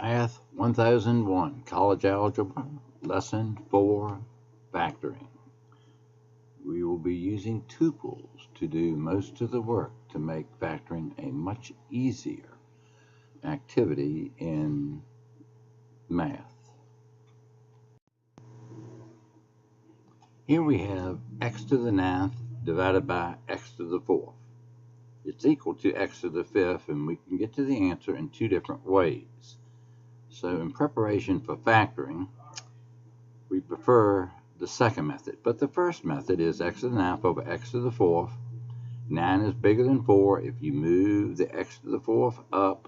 Math 1001, College Algebra, Lesson 4, Factoring. We will be using tuples to do most of the work to make factoring a much easier activity in math. Here we have x to the 9th divided by x to the 4th. It's equal to x to the 5th, and we can get to the answer in two different ways. So in preparation for factoring, we prefer the second method. But the first method is x to the 9th over x to the 4th. 9 is bigger than 4. If you move the x to the 4th up,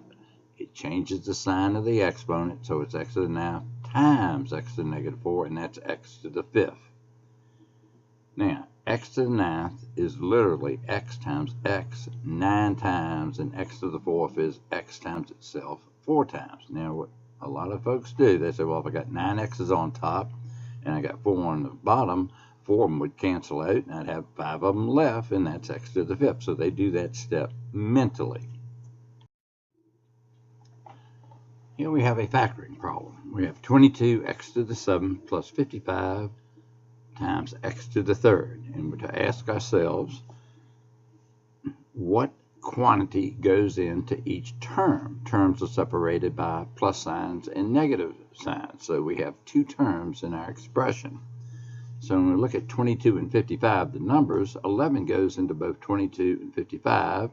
it changes the sign of the exponent. So it's x to the 9th times x to the negative 4, and that's x to the 5th. Now, x to the 9th is literally x times x 9 times, and x to the 4th is x times itself 4 times. Now, what a lot of folks do, they say, well, if I got 9 x's on top and I got 4 on the bottom, 4 of them would cancel out, and I'd have 5 of them left, and that's x to the 5th. So they do that step mentally. Here we have a factoring problem. We have 22x to the 7th plus 55 times x to the 3rd. And we're to ask ourselves, what quantity goes into each term? Terms are separated by plus signs and negative signs. So we have two terms in our expression. So when we look at 22 and 55, the numbers, 11 goes into both 22 and 55.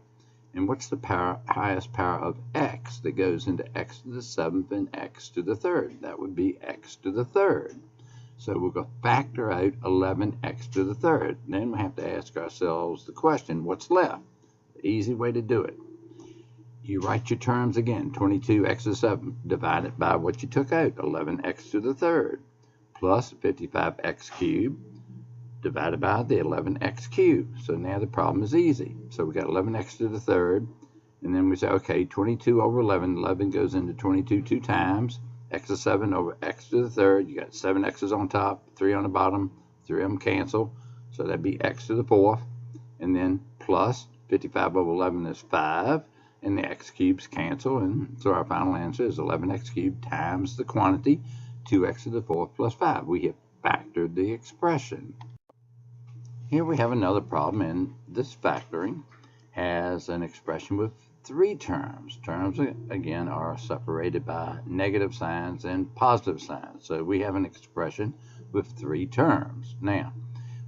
And what's the highest power of x that goes into x to the 7th and x to the 3rd? That would be x to the 3rd. So we're going to factor out 11x to the 3rd. Then we have to ask ourselves the question, what's left? The easy way to do it. You write your terms again, 22x to the 7th divided by what you took out, 11x to the 3rd, plus 55x cubed divided by the 11x cubed. So now the problem is easy. So we got 11x to the 3rd, and then we say, okay, 22 over 11, 11 goes into 22 two times, x to the 7 over x to the 3rd, you got 7 x's on top, 3 on the bottom, 3 of them cancel, so that'd be x to the 4th, and then plus 55 over 11 is 5, and the x cubes cancel, and so our final answer is 11x cubed times the quantity, 2x to the 4th plus 5. We have factored the expression. Here we have another problem, and this factoring has an expression with three terms. Terms, again, are separated by negative signs and positive signs. So we have an expression with three terms. Now,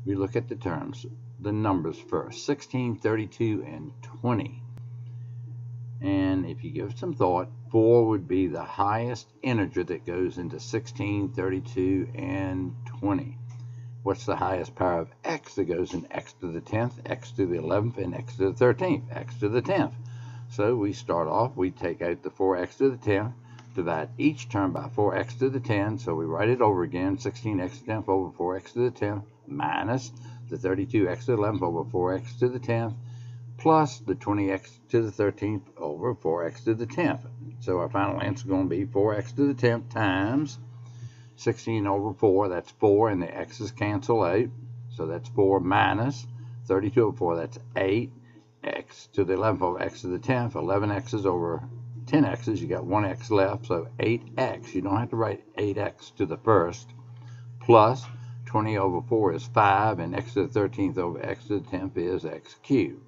we look at the terms, the numbers first, 16, 32, and 20. And if you give some thought, 4 would be the highest integer that goes into 16, 32, and 20. What's the highest power of x that goes in x to the 10th, x to the 11th, and x to the 13th? X to the 10th. So we start off, we take out the 4x to the 10th, divide each term by 4x to the 10th, so we write it over again, 16x to the 10th over 4x to the 10th, minus the 32x to the 11th over 4x to the 10th, plus the 20x to the 13th over 4x to the 10th. So our final answer is going to be 4x to the 10th times 16 over 4, that's 4, and the x's cancel out, so that's 4 minus 32 over 4, that's 8, x to the 11th over x to the 10th, 11x's over 10x's, you got 1x left, so 8x, you don't have to write 8x to the first, plus 20 over 4 is 5, and x to the 13th over x to the 10th is x cubed.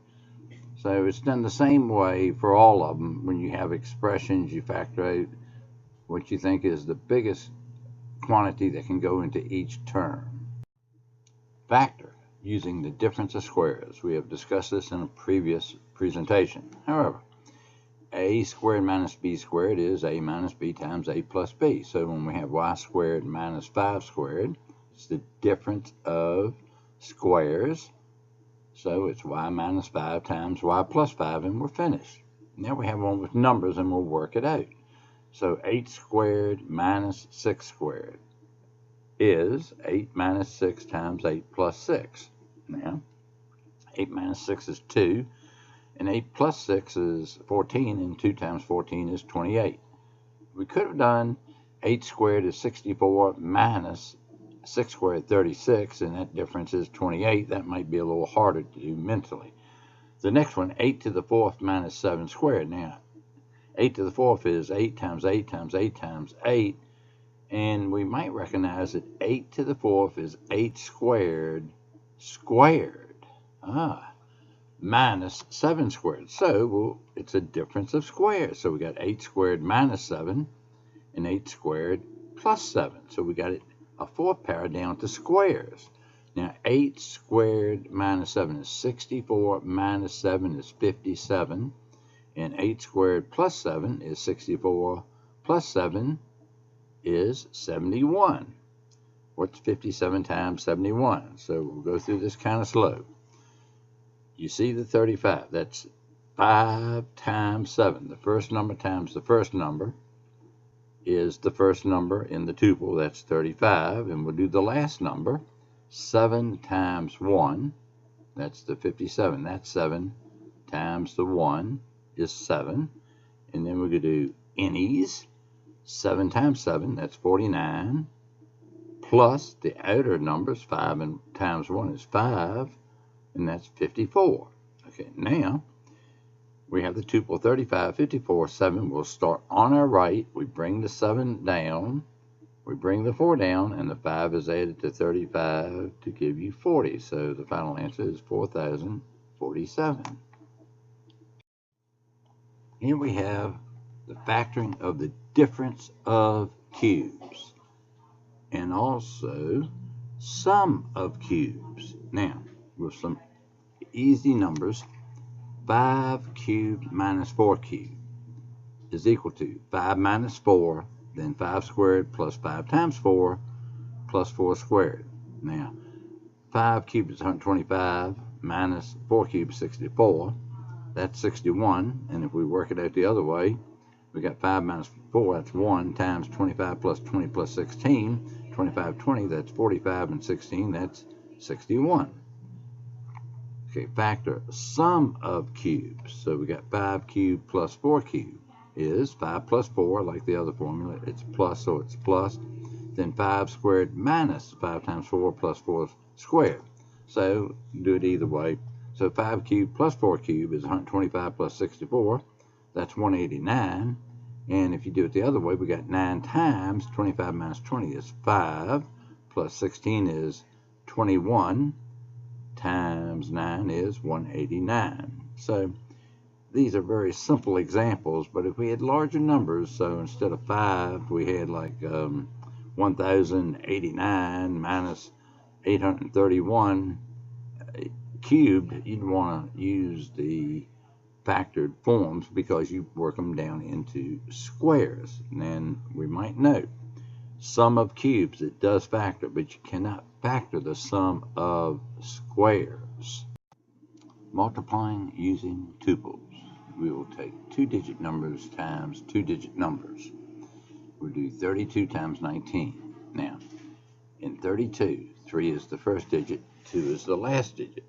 So it's done the same way for all of them. When you have expressions, you factor out what you think is the biggest quantity that can go into each term. Factor using the difference of squares. We have discussed this in a previous presentation. However, a squared minus b squared is a minus b times a plus b. So when we have y squared minus 5 squared, it's the difference of squares. So it's y minus 5 times y plus 5, and we're finished. Now we have one with numbers, and we'll work it out. So 8 squared minus 6 squared is 8 minus 6 times 8 plus 6. Now, 8 minus 6 is 2, and 8 plus 6 is 14, and 2 times 14 is 28. We could have done 8 squared is 64 minus 6 squared 36, and that difference is 28. That might be a little harder to do mentally. The next one, 8 to the 4th minus 7 squared. Now, 8 to the 4th is 8 times 8 times 8 times 8. And we might recognize that 8 to the 4th is 8 squared squared. Minus 7 squared. So it's a difference of squares. So we got 8 squared minus 7 and 8 squared plus 7. So we got it a fourth power down to squares. Now 8 squared minus 7 is 64, minus 7 is 57, and 8 squared plus 7 is 64, plus 7 is 71. What's 57 times 71? So we'll go through this kind of slow. You see the 35. That's 5 times 7. The first number times the first number is the first number in the tuple. That's 35. And we'll do the last number. 7 times 1. That's the 57. That's 7 times the 1 is 7. And then we're going to do innies. 7 times 7, that's 49, plus the outer numbers, 5 times 1 is 5, and that's 54. Okay, now we have the tuple 35, 54, 7. We'll start on our right. We bring the 7 down, we bring the 4 down, and the 5 is added to 35 to give you 40. So the final answer is 4,047. Here we have the factoring of the difference of cubes, and also sum of cubes. Now, with some easy numbers, 5 cubed minus 4 cubed is equal to 5 minus 4, then 5 squared plus 5 times 4 plus 4 squared. Now, 5 cubed is 125, minus 4 cubed is 64. That's 61, and if we work it out the other way, we got 5 minus 4, that's 1, times 25 plus 20 plus 16. 25, 20, that's 45, and 16, that's 61. Okay, factor sum of cubes. So we got 5 cubed plus 4 cubed is 5 plus 4, like the other formula. It's plus, so it's plus. Then 5 squared minus 5 times 4 plus 4 squared. So do it either way. So 5 cubed plus 4 cubed is 125 plus 64. That's 189. And if you do it the other way, we got 9 times 25 minus 20 is 5, plus 16 is 21, times 9 is 189. So these are very simple examples, but if we had larger numbers, so instead of 5, we had like 1089 minus 831 cubed, you'd want to use the factored forms because you work them down into squares. And then we might note, sum of cubes, it does factor, but you cannot factor the sum of squares. Multiplying using tuples. We will take 2-digit numbers times 2-digit numbers. We'll do 32 times 19. Now, in 32, 3 is the first digit, 2 is the last digit.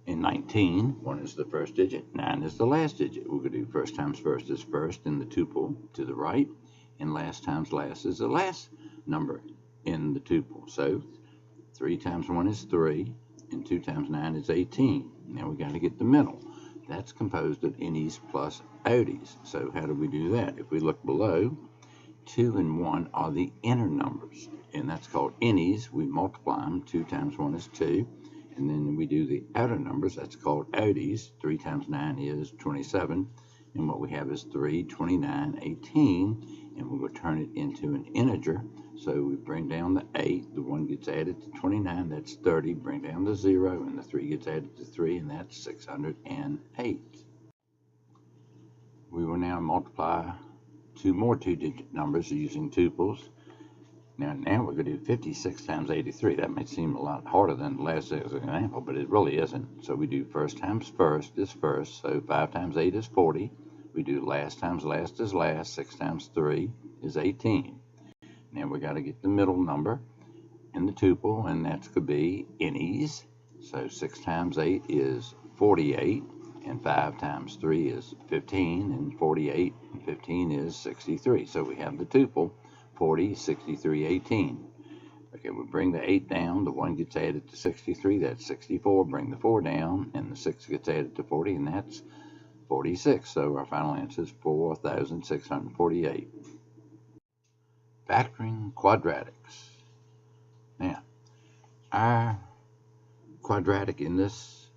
In 19, 1 is the first digit, 9 is the last digit. We're going to do first times first is first in the tuple to the right, and last times last is the last number in the tuple. So 3 times 1 is 3, and 2 times 9 is 18. Now we got to get the middle. That's composed of innies plus outies. So how do we do that? If we look below, 2 and 1 are the inner numbers, and that's called innies. We multiply them. 2 times 1 is 2. And then we do the outer numbers, that's called outies. 3 times 9 is 27. And what we have is 3, 29, 18. And we're going to turn it into an integer. So we bring down the 8. The 1 gets added to 29. That's 30. Bring down the 0. And the 3 gets added to 3. And that's 608. We will now multiply 2 more 2-digit numbers using tuples. Now we're going to do 56 times 83. That may seem a lot harder than the last example, but it really isn't. So we do first times first is first. So 5 times 8 is 40. We do last times last is last. 6 times 3 is 18. Now we got to get the middle number in the tuple, and that's going to be innies. So 6 times 8 is 48, and 5 times 3 is 15, and 48 and 15 is 63. So we have the tuple. 40, 63, 18. Okay, we bring the 8 down, the 1 gets added to 63, that's 64. Bring the 4 down, and the 6 gets added to 40, and that's 46. So our final answer is 4,648. Factoring quadratics. Now, our quadratic in this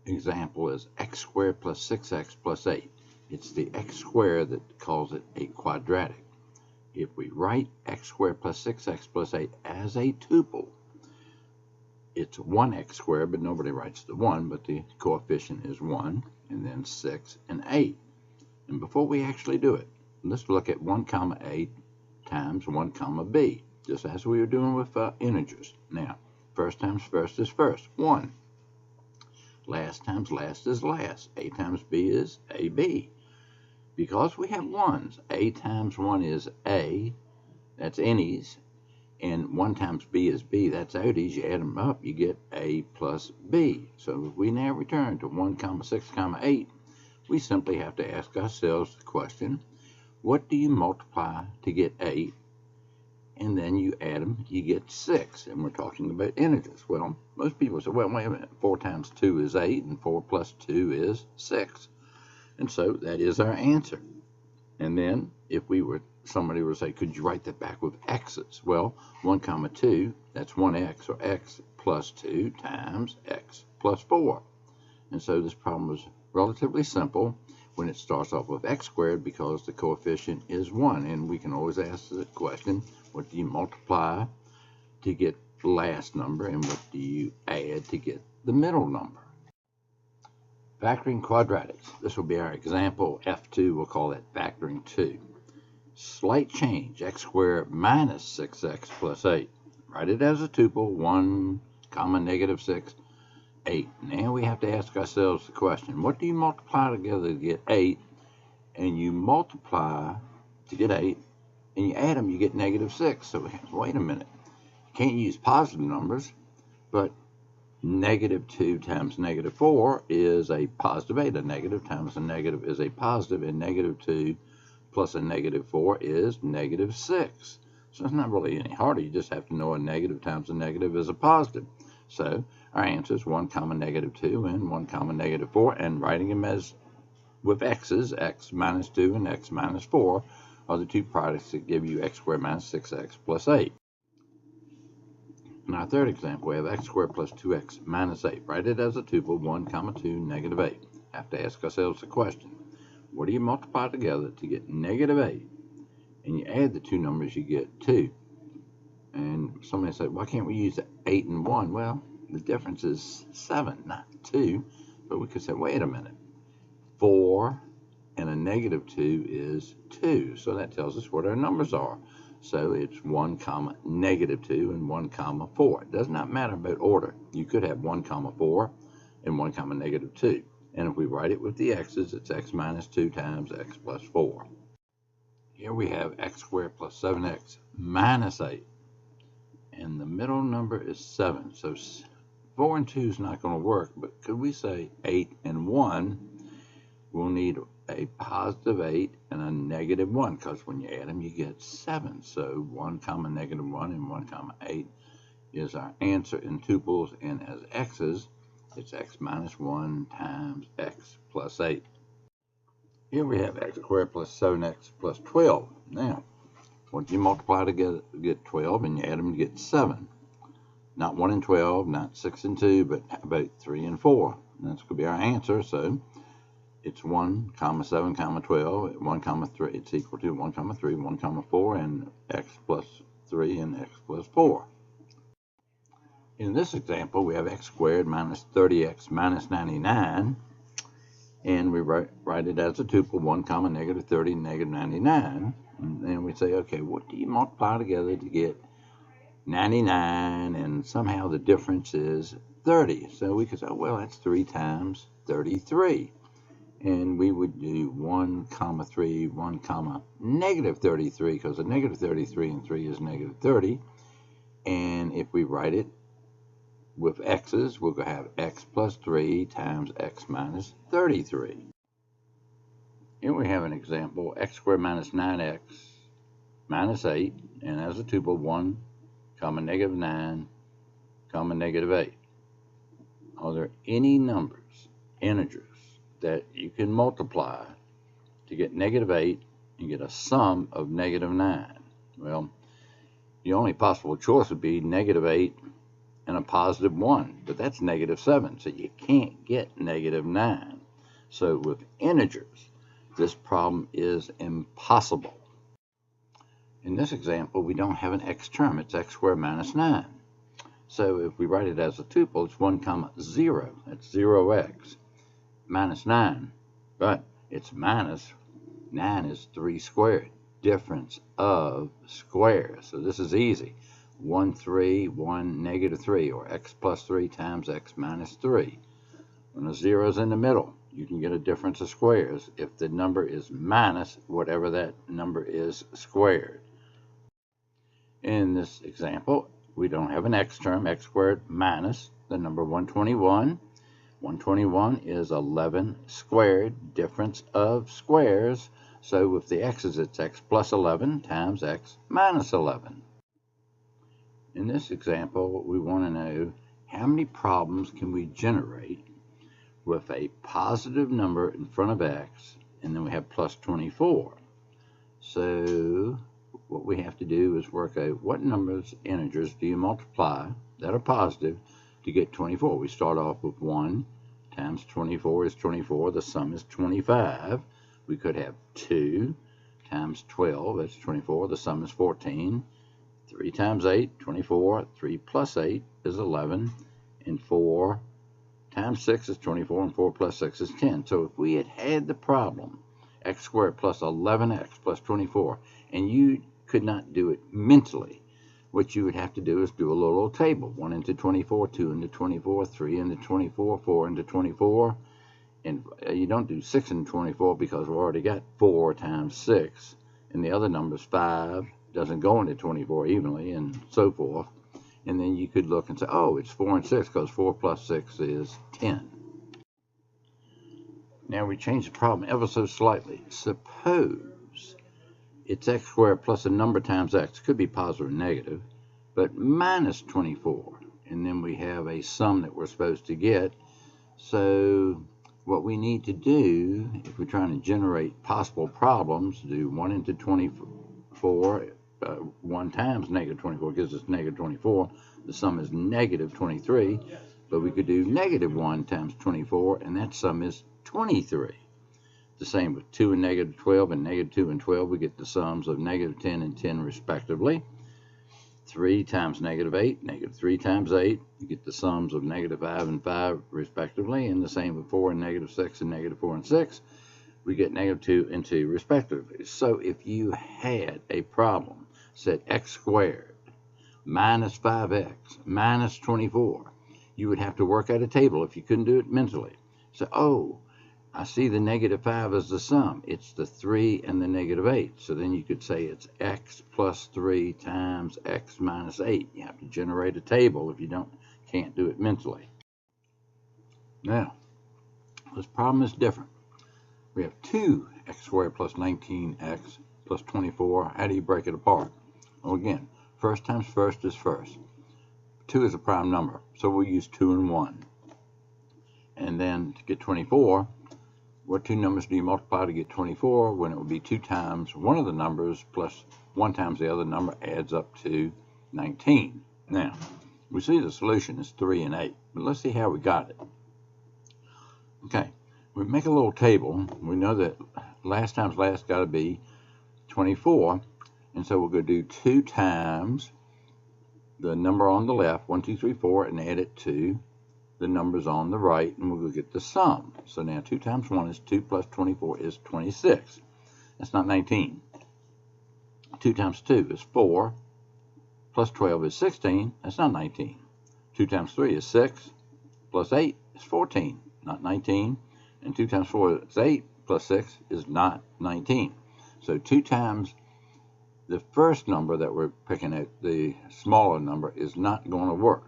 example is x squared plus 6x plus 8. It's the x squared that calls it a quadratic. If we write x squared plus 6x plus 8 as a tuple, it's 1x squared, but nobody writes the 1, but the coefficient is 1, and then 6 and 8. And before we actually do it, let's look at 1 comma 8 times 1 comma b, just as we were doing with integers. Now, first times first is first, 1. Last times last is last. A times b is ab. Because we have 1s, a times 1 is a, that's innies, and 1 times b is b, that's outies. You add them up, you get a plus b. So if we now return to 1 comma 6 comma 8, we simply have to ask ourselves the question, what do you multiply to get 8? And then you add them, you get 6. And we're talking about integers. Well, most people say, well, wait a minute, 4 times 2 is 8, and 4 plus 2 is 6. And so that is our answer. And then if somebody would say, could you write that back with x's? Well, 1 comma 2, that's 1x, or x plus 2 times x plus 4. And so this problem is relatively simple when it starts off with x squared because the coefficient is 1. And we can always ask the question, what do you multiply to get the last number, and what do you add to get the middle number? Factoring quadratics. This will be our example F2. We'll call that factoring 2. Slight change, x squared minus 6x plus 8. Write it as a tuple, 1 comma negative 6, 8. Now we have to ask ourselves the question, what do you multiply together to get 8? And you multiply to get 8, and you add them, you get negative 6. So we have to wait a minute. You can't use positive numbers, but negative 2 times negative 4 is a positive 8. A negative times a negative is a positive, and negative 2 plus a negative 4 is negative 6. So it's not really any harder. You just have to know a negative times a negative is a positive. So our answer is 1 comma negative 2 and 1 comma negative 4, and writing them as with x's, x minus 2 and x minus 4 are the two products that give you x squared minus 6x plus 8. In our third example, we have x squared plus 2x minus 8. Write it as a tuple, 1 comma 2 negative 8. Have to ask ourselves the question, what do you multiply together to get negative 8? And you add the two numbers, you get 2. And somebody said, why can't we use 8 and 1? Well, the difference is 7, not 2. But we could say, wait a minute. 4 and a negative 2 is 2. So that tells us what our numbers are. So it's 1 comma negative 2 and 1 comma 4. It does not matter about order. You could have 1 comma 4 and 1 comma negative 2. And if we write it with the x's, it's x minus 2 times x plus 4. Here we have x squared plus 7x minus 8. And the middle number is 7. So 4 and 2 is not going to work. But could we say 8 and 1? We'll need a positive 8 and a negative 1, because when you add them, you get 7. So 1 comma negative 1 and 1 comma 8 is our answer in tuples, and as x's, it's x minus 1 times x plus 8. Here we have x squared plus 7x plus 12. Now, what do you multiply together to get 12, and you add them, you get 7. Not 1 and 12, not 6 and 2, but about 3 and 4. And that's going to be our answer, so it's 1 comma 7 comma 12, 1 comma 3, it's equal to 1 comma 3, 1 comma 4, and x plus 3 and x plus 4. In this example, we have x squared minus 30x minus 99, and we write it as a tuple, 1 comma negative 30, negative 99. And then we say, okay, what do you multiply together to get 99? And somehow the difference is 30. So we could say, oh, well, that's 3 times 33. And we would do 1 comma 3, 1 comma negative 33, because a negative 33 and 3 is negative 30. And if we write it with x's, we'll have x plus 3 times x minus 33. Here we have an example, x squared minus 9x minus 8, and as a tuple, 1 comma negative 9 comma negative 8. Are there any numbers, integers, that you can multiply to get -8 and get a sum of -9. Well, the only possible choice would be -8 and a +1, but that's -7, so you can't get -9. So with integers, this problem is impossible. In this example, we don't have an x term. It's x squared minus 9. So if we write it as a tuple, it's 1, 0. That's 0x minus 9. But it's minus 9 is 3 squared. Difference of squares. So this is easy. 1, 3, 1, -3, or x plus 3 times x minus 3. When a 0 is in the middle, you can get a difference of squares if the number is minus whatever that number is squared. In this example, we don't have an x term, x squared minus the number 121. 121 is 11 squared, difference of squares. So with the x's, it's x plus 11 times x minus 11. In this example, we want to know how many problems can we generate with a positive number in front of x, and then we have plus 24. So what we have to do is work out what numbers, integers, do you multiply that are positive to get 24. We start off with 1 times 24 is 24. The sum is 25. We could have 2 times 12. That's 24. The sum is 14. 3 times 8, 24. 3 plus 8 is 11. And 4 times 6 is 24. And 4 plus 6 is 10. So if we had the problem, x squared plus 11x plus 24, and you could not do it mentally, what you would have to do is do a little table. 1 into 24, 2 into 24, 3 into 24, 4 into 24. And you don't do 6 into 24 because we've already got 4 times 6. And the other number's 5. Doesn't go into 24 evenly, and so forth. And then you could look and say, oh, it's 4 and 6 because 4 plus 6 is 10. Now we change the problem ever so slightly. Suppose it's x squared plus a number times x, could be positive or negative, but minus 24. And then we have a sum that we're supposed to get. So what we need to do, if we're trying to generate possible problems, do 1 into 24, 1 times -24 gives us -24. The sum is -23, but we could do -1 times 24, and that sum is 23. The same with 2 and -12 and -2 and 12. We get the sums of -10 and 10 respectively. 3 times -8, -3 times 8. You get the sums of -5 and 5 respectively. And the same with 4 and -6 and -4 and 6. We get -2 and 2 respectively. So if you had a problem, said x squared minus 5x minus 24, you would have to work out a table if you couldn't do it mentally. So, oh, I see the -5 as the sum. It's the 3 and the -8. So then you could say it's x plus 3 times x minus 8. You have to generate a table if you can't do it mentally. Now, this problem is different. We have 2x squared plus 19x plus 24. How do you break it apart? Well, again, first times first is first. 2 is a prime number, so we'll use 2 and 1. And then to get 24, what two numbers do you multiply to get 24? When it would be 2 times one of the numbers plus 1 times the other number adds up to 19. Now, we see the solution is 3 and 8, but let's see how we got it. Okay, we make a little table. We know that last times last got to be 24, and so we're going to do 2 times the number on the left, 1, 2, 3, 4, and add it to the numbers on the right, and we'll get the sum. So now 2 times 1 is 2 plus 24 is 26. That's not 19. 2 times 2 is 4 plus 12 is 16. That's not 19. 2 times 3 is 6 plus 8 is 14. Not 19. And 2 times 4 is 8 plus 6 is not 19. So 2 times the first number that we're picking at, the smaller number, is not going to work.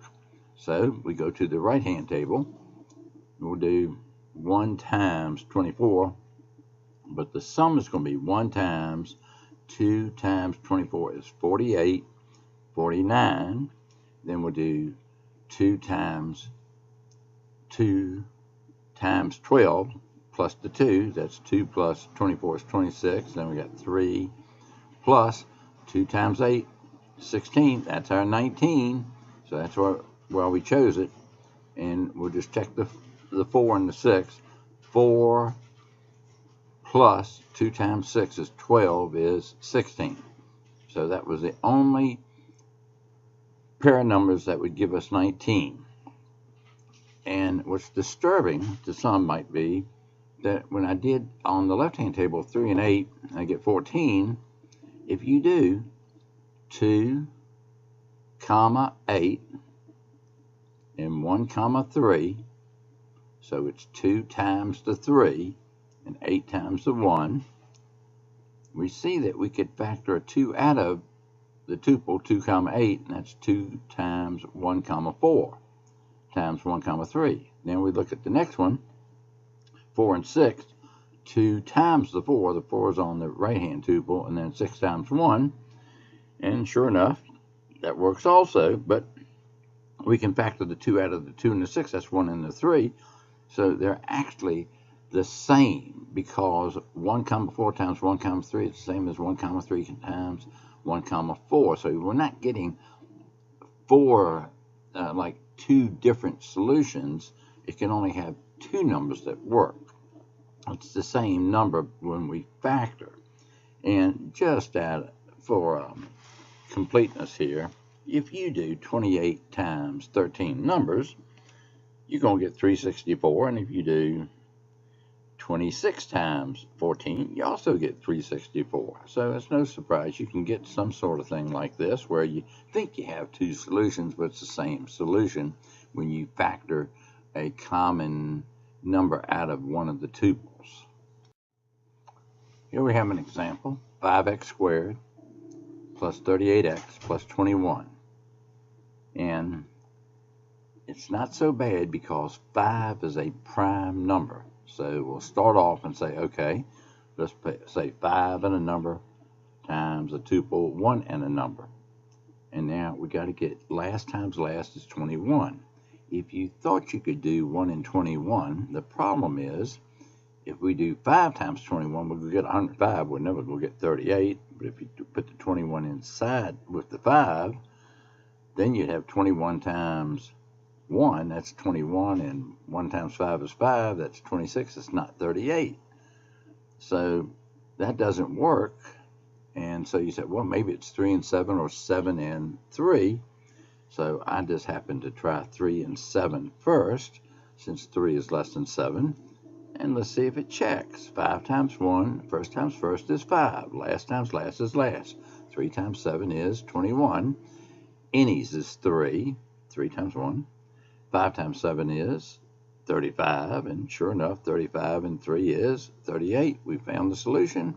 So we go to the right-hand table. We'll do 1 times 24, but the sum is going to be 1 times 2 times 24 is 48, 49. Then we'll do 2 times 2 times 12 plus the 2. That's 2 plus 24 is 26. Then we got 3 plus 2 times 8, 16. That's our 19. So that's why we chose it. And we'll just check the 4 and the 6. 4 plus 2 times 6 is 12 is 16. So that was the only pair of numbers that would give us 19. And what's disturbing to some might be that when I did on the left-hand table 3 and 8, I get 14. If you do 2, 8 and 1, 3, so it's 2 times the 3 and 8 times the 1, we see that we could factor a 2 out of the tuple 2, 8, and that's 2 times 1, 4 times 1, 3. Then we look at the next one, 4 and 6, 2 times the 4. The 4 is on the right-hand tuple, and then 6 times 1. And sure enough, that works also, but we can factor the 2 out of the 2 and the 6. That's 1 and the 3. So they're actually the same, because 1, 4 times 1, 3 is the same as 1, 3 times 1, 4. So we're not getting 4 like 2 different solutions. It can only have 2 numbers that work. It's the same number when we factor. And just for completeness here, if you do 28 times 13 numbers, you're going to get 364. And if you do 26 times 14, you also get 364. So it's no surprise you can get some sort of thing like this where you think you have 2 solutions, but it's the same solution when you factor a common number out of one of the tuples. Here we have an example, 5x squared plus 38x plus 21. And it's not so bad because 5 is a prime number. So we'll start off and say, okay, let's say 5 and a number times a tuple 1 and a number. And now we got to get last times last is 21. If you thought you could do 1 and 21, the problem is if we do 5 times 21, we'll get 105. We're never going to get 38. But if you put the 21 inside with the 5, then you'd have 21 times 1, that's 21, and 1 times 5 is 5, that's 26, it's not 38. So that doesn't work. And so you said, well, maybe it's 3 and 7 or 7 and 3. So I just happened to try 3 and 7 first, since 3 is less than 7. And let's see if it checks. 5 times 1, first times first is 5. Last times last is last. 3 times 7 is 21. Innies is 3. 3 times 1. 5 times 7 is 35, and sure enough, 35 and 3 is 38. We found the solution.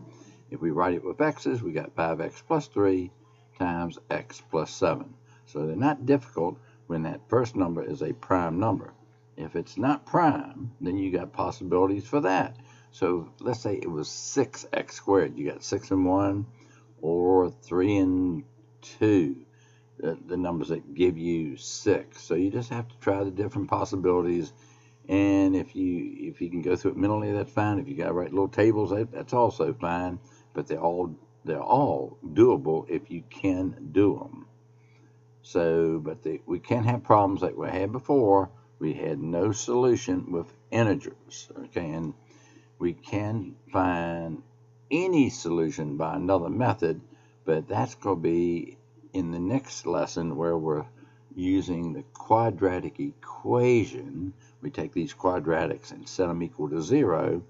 If we write it with x's, we got 5x plus 3 times x plus 7. So they're not difficult when that first number is a prime number. If it's not prime, then you got possibilities for that. So let's say it was 6x squared. You got 6 and 1 or 3 and 2. The numbers that give you 6. So you just have to try the different possibilities, and if you can go through it mentally, that's fine. If you got to write little tables, that's also fine. But they're all doable if you can do them. So, but we can't have problems like we had before. We had no solution with integers. Okay, and we can find any solution by another method, but that's going to be in the next lesson where we're using the quadratic equation. We take these quadratics and set them equal to 0,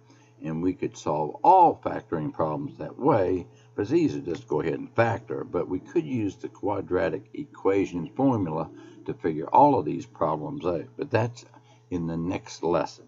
and we could solve all factoring problems that way. But it's easy to just go ahead and factor, but we could use the quadratic equation formula to figure all of these problems out. But that's in the next lesson.